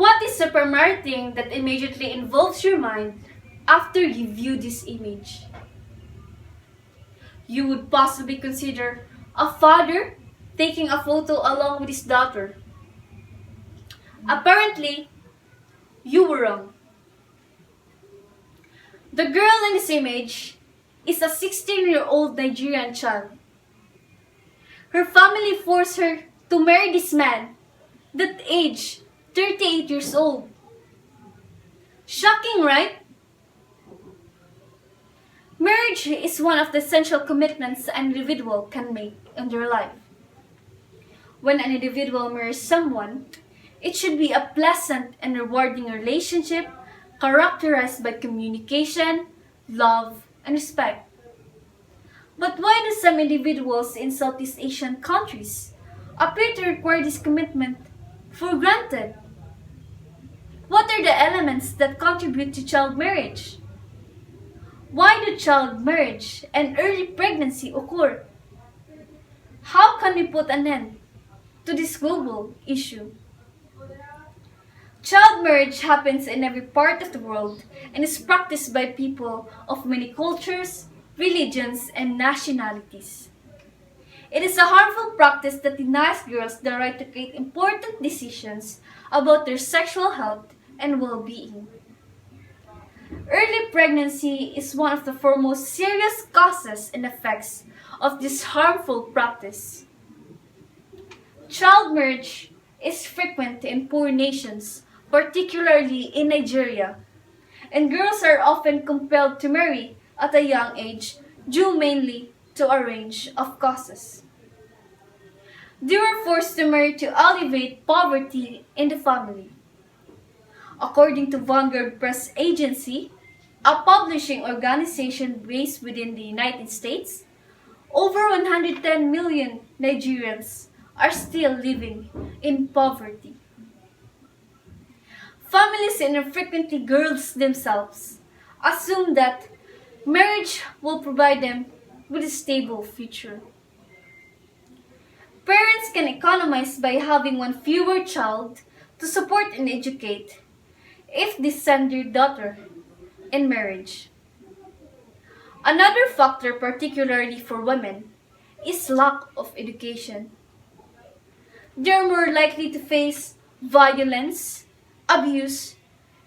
What is the primary thing that immediately involves your mind after you view this image? You would possibly consider a father taking a photo along with his daughter. Apparently, you were wrong. The girl in this image is a 16-year-old Nigerian child. Her family forced her to marry this man that age 38 years old. Shocking, right? Marriage is one of the essential commitments an individual can make in their life. When an individual marries someone, it should be a pleasant and rewarding relationship characterized by communication, love, and respect. But why do some individuals in Southeast Asian countries appear to require this commitment for granted? What are the elements that contribute to child marriage? Why do child marriage and early pregnancy occur? How can we put an end to this global issue? Child marriage happens in every part of the world and is practiced by people of many cultures, religions, and nationalities. It is a harmful practice that denies girls the right to make important decisions about their sexual health and well-being. Early pregnancy is one of the foremost serious causes and effects of this harmful practice. Child marriage is frequent in poor nations, particularly in Nigeria, and girls are often compelled to marry at a young age due mainly to a range of causes. They were forced to marry to alleviate poverty in the family. According to Vanguard Press Agency, a publishing organization based within the United States, over 110 million Nigerians are still living in poverty. Families and frequently girls themselves assume that marriage will provide them with a stable future. Parents can economize by having one fewer child to support and educate if they send their daughter in marriage. Another factor, particularly for women, is lack of education. They are more likely to face violence, abuse,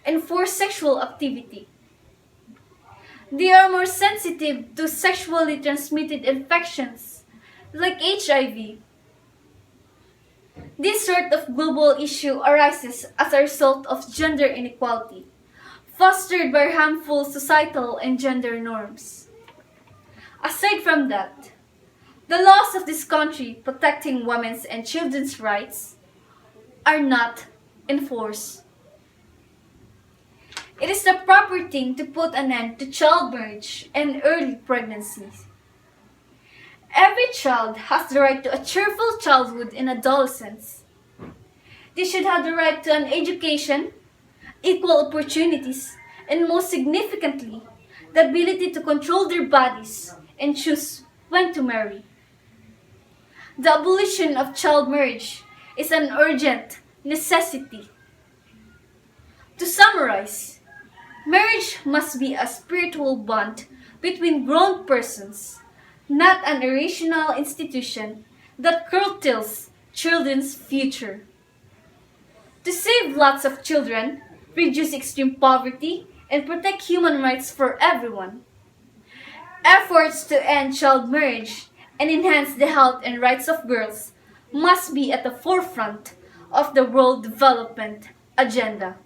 and forced sexual activity. They are more sensitive to sexually transmitted infections like HIV. This sort of global issue arises as a result of gender inequality, fostered by harmful societal and gender norms. Aside from that, the laws of this country protecting women's and children's rights are not enforced. It is the proper thing to put an end to child marriage and early pregnancies. Every child has the right to a cheerful childhood and adolescence. They should have the right to an education, equal opportunities, and most significantly, the ability to control their bodies and choose when to marry. The abolition of child marriage is an urgent necessity. To summarize, marriage must be a spiritual bond between grown persons, not an irrational institution that curtails children's future. To save lots of children, reduce extreme poverty, and protect human rights for everyone. Efforts to end child marriage and enhance the health and rights of girls must be at the forefront of the world development agenda.